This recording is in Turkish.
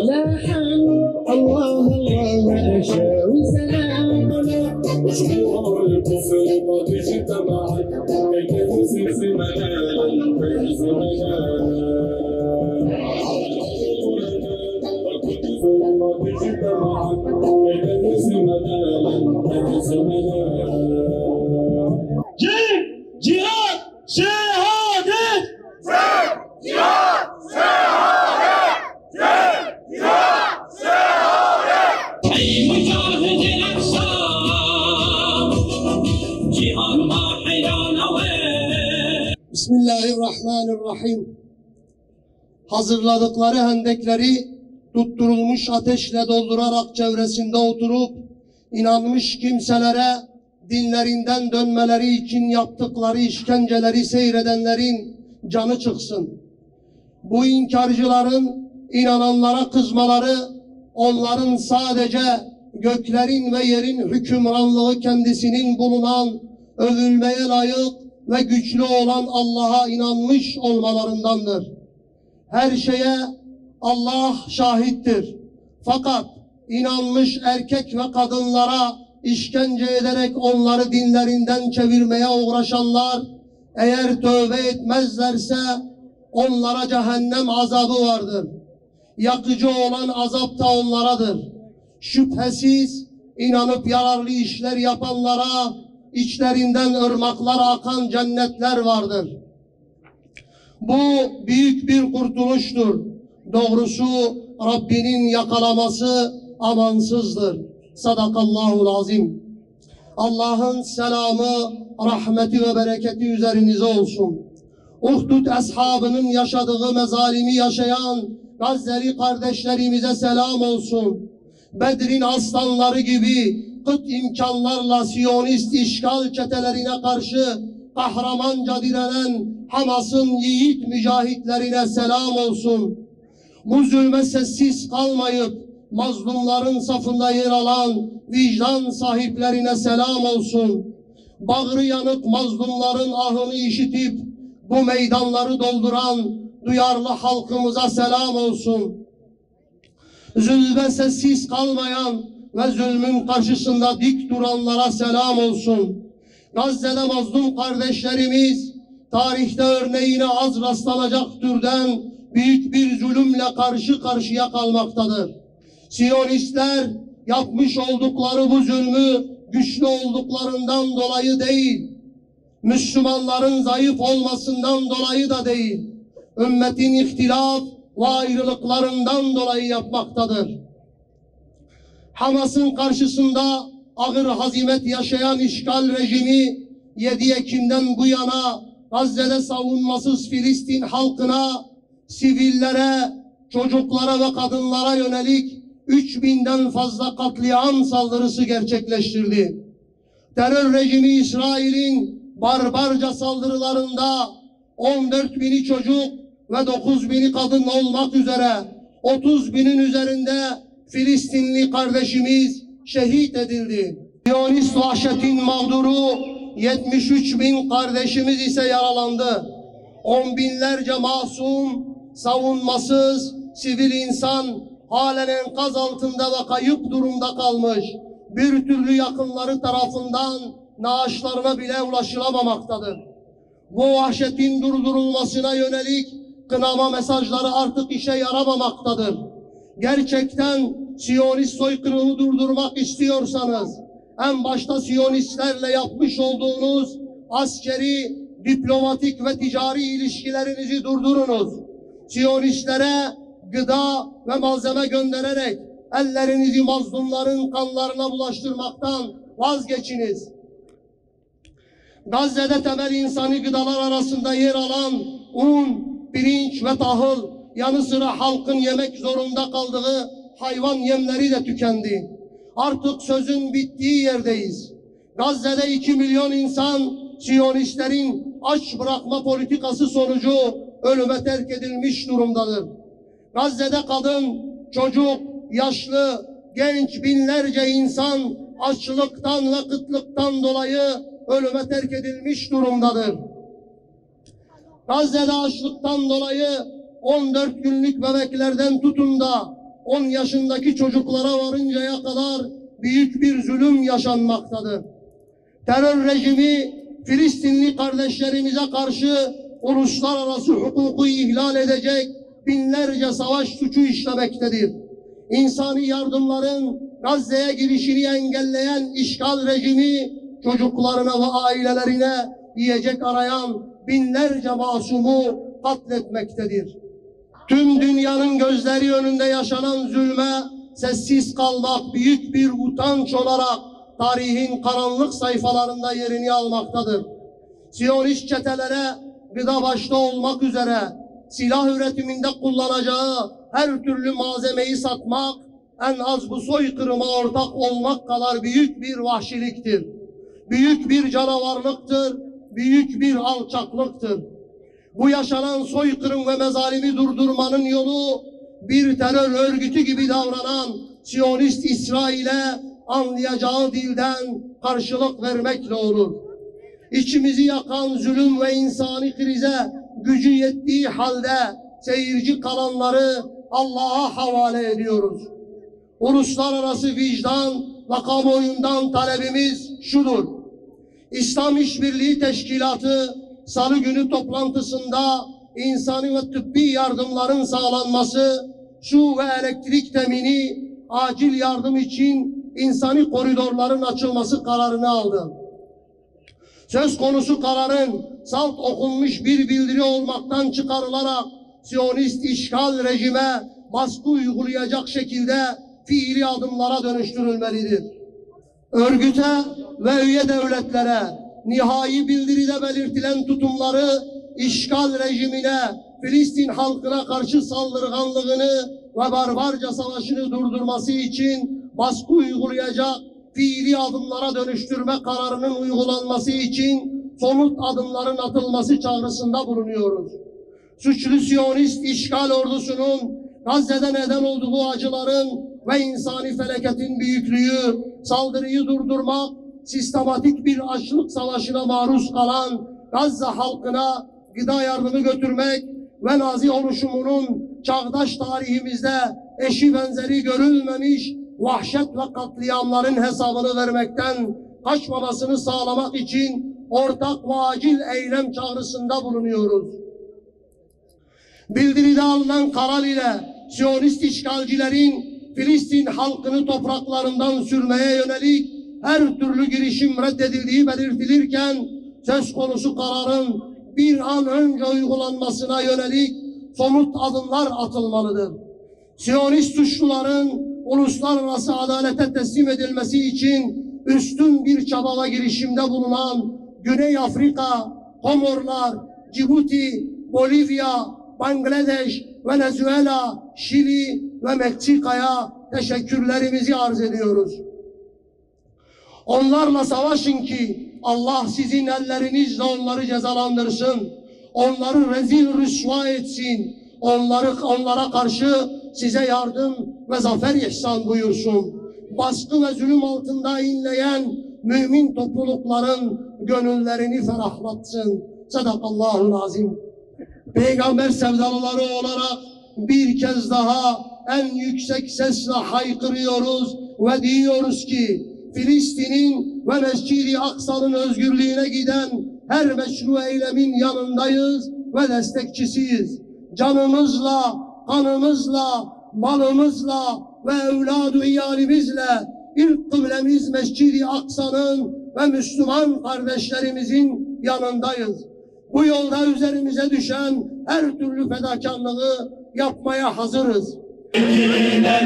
لحن الله الله أشاء وسلام شعور الكفر قد اجتمعت كي تهزز ملالا تهز ملالا والقدس قد اجتمعت كي تهز ملالا تهز ملالا جهاد شهادة جهاد شهادة جهاد شهادة أي مجاهد الأقصى جهاد ما حيران Bismillahirrahmanirrahim. Hazırladıkları hendekleri tutturulmuş ateşle doldurarak çevresinde oturup inanmış kimselere dinlerinden dönmeleri için yaptıkları işkenceleri seyredenlerin canı çıksın. Bu inkarcıların inananlara kızmaları onların sadece göklerin ve yerin hükümranlığı kendisinin bulunan övülmeye layık ve güçlü olan Allah'a inanmış olmalarındandır. Her şeye Allah şahittir. Fakat inanmış erkek ve kadınlara işkence ederek onları dinlerinden çevirmeye uğraşanlar eğer tövbe etmezlerse onlara cehennem azabı vardır. Yakıcı olan azap da onlaradır. Şüphesiz inanıp yararlı işler yapanlara içlerinden ırmaklar akan cennetler vardır. Bu büyük bir kurtuluştur. Doğrusu Rabbinin yakalaması amansızdır. Sadakallahul azim. Allah'ın selamı, rahmeti ve bereketi üzerinize olsun. Uhdud ashabının yaşadığı mezalimi yaşayan Gazze'li kardeşlerimize selam olsun. Bedir'in aslanları gibi kıt imkanlarla Siyonist işgal çetelerine karşı kahramanca direnen Hamas'ın yiğit mücahitlerine selam olsun. Bu zulme sessiz kalmayıp mazlumların safında yer alan vicdan sahiplerine selam olsun. Bağrı yanık mazlumların ahını işitip bu meydanları dolduran duyarlı halkımıza selam olsun. Zulme sessiz kalmayan ve zulmün karşısında dik duranlara selam olsun. Gazze'de mazlum kardeşlerimiz tarihte örneğine az rastlanacak türden büyük bir zulümle karşı karşıya kalmaktadır. Siyonistler yapmış oldukları bu zulmü güçlü olduklarından dolayı değil, Müslümanların zayıf olmasından dolayı da değil, ümmetin ihtilaf ve ayrılıklarından dolayı yapmaktadır. Hamas'ın karşısında ağır hazimet yaşayan işgal rejimi 7 Ekim'den bu yana Gazze'de savunmasız Filistin halkına, sivillere, çocuklara ve kadınlara yönelik 3000'den fazla katliam saldırısı gerçekleştirdi. Terör rejimi İsrail'in barbarca saldırılarında 14.000'i çocuk ve 9.000'i kadın olmak üzere 30.000'in üzerinde Filistinli kardeşimiz şehit edildi. Siyonist vahşetin mağduru 73.000 kardeşimiz ise yaralandı. 10 binlerce masum, savunmasız, sivil insan halen enkaz altında ve kayıp durumda kalmış. Bir türlü yakınları tarafından naaşlarına bile ulaşılamamaktadır. Bu vahşetin durdurulmasına yönelik kınama mesajları artık işe yaramamaktadır. Gerçekten Siyonist soykırımı durdurmak istiyorsanız en başta Siyonistlerle yapmış olduğunuz askeri, diplomatik ve ticari ilişkilerinizi durdurunuz. Siyonistlere gıda ve malzeme göndererek ellerinizi mazlumların kanlarına bulaştırmaktan vazgeçiniz. Gazze'de temel insani gıdalar arasında yer alan un, pirinç ve tahıl yanı sıra halkın yemek zorunda kaldığı hayvan yemleri de tükendi. Artık sözün bittiği yerdeyiz. Gazze'de 2 milyon insan Siyonistlerin aç bırakma politikası sonucu ölüme terk edilmiş durumdadır. Gazze'de kadın, çocuk, yaşlı, genç binlerce insan açlıktan ve kıtlıktan dolayı ölüme terk edilmiş durumdadır. Gazze'de açlıktan dolayı 14 günlük bebeklerden tutun da 10 yaşındaki çocuklara varıncaya kadar büyük bir zulüm yaşanmaktadır. Terör rejimi Filistinli kardeşlerimize karşı uluslararası hukuku ihlal edecek binlerce savaş suçu işlemektedir. İnsani yardımların Gazze'ye girişini engelleyen işgal rejimi çocuklarına ve ailelerine yiyecek arayan binlerce masumu katletmektedir. Tüm dünyanın gözleri önünde yaşanan zulme sessiz kalmak büyük bir utanç olarak tarihin karanlık sayfalarında yerini almaktadır. Siyonist çetelere gıda başta olmak üzere silah üretiminde kullanacağı her türlü malzemeyi satmak en az bu soykırıma ortak olmak kadar büyük bir vahşiliktir. Büyük bir canavarlıktır, büyük bir alçaklıktır. Bu yaşanan soykırım ve mezalimi durdurmanın yolu bir terör örgütü gibi davranan Siyonist İsrail'e anlayacağı dilden karşılık vermekle olur. İçimizi yakan zulüm ve insani krize gücü yettiği halde seyirci kalanları Allah'a havale ediyoruz. Uluslararası vicdan ve kamuoyundan talebimiz şudur: İslam İşbirliği Teşkilatı Salı günü toplantısında insani ve tıbbi yardımların sağlanması, su ve elektrik temini, acil yardım için insani koridorların açılması kararını aldı. Söz konusu kararın salt okunmuş bir bildiri olmaktan çıkarılarak Siyonist işgal rejime baskı uygulayacak şekilde fiili adımlara dönüştürülmelidir. Örgüte ve üye devletlere nihai bildiride belirtilen tutumları işgal rejimine, Filistin halkına karşı saldırganlığını ve barbarca savaşını durdurması için baskı uygulayacak fiili adımlara dönüştürme kararının uygulanması için somut adımların atılması çağrısında bulunuyoruz. Suçlu Siyonist işgal ordusunun Gazze'de neden olduğu acıların ve insani felaketin büyüklüğü, saldırıyı durdurmak, sistematik bir açlık savaşına maruz kalan Gazze halkına gıda yardımı götürmek ve Nazi oluşumunun çağdaş tarihimizde eşi benzeri görülmemiş vahşet ve katliamların hesabını vermekten kaçmamasını sağlamak için ortak ve acil eylem çağrısında bulunuyoruz. Bildiride alınan karar ile Siyonist işgalcilerin Filistin halkını topraklarından sürmeye yönelik her türlü girişim reddedildiği belirtilirken söz konusu kararın bir an önce uygulanmasına yönelik somut adımlar atılmalıdır. Siyonist suçluların uluslararası adalete teslim edilmesi için üstün bir çaba ve girişimde bulunan Güney Afrika, Komorlar, Cibuti, Bolivya, Bangladeş, Venezuela, Şili ve Meksika'ya teşekkürlerimizi arz ediyoruz. Onlarla savaşın ki Allah sizin ellerinizle onları cezalandırsın, onları rezil rüsva etsin, onlara karşı size yardım ve zafer ihsan buyursun. Baskı ve zulüm altında inleyen mümin toplulukların gönüllerini ferahlatsın. Sadakallahul azim. Peygamber sevdalıları olarak bir kez daha en yüksek sesle haykırıyoruz ve diyoruz ki Filistin'in ve Mescid-i Aksa'nın özgürlüğüne giden her meşru eylemin yanındayız ve destekçisiyiz. Canımızla, kanımızla, malımızla ve evladı iyalimizle ilk kıblemiz Mescid-i Aksa'nın ve Müslüman kardeşlerimizin yanındayız. Bu yolda üzerimize düşen her türlü fedakarlığı yapmaya hazırız. Ölümler,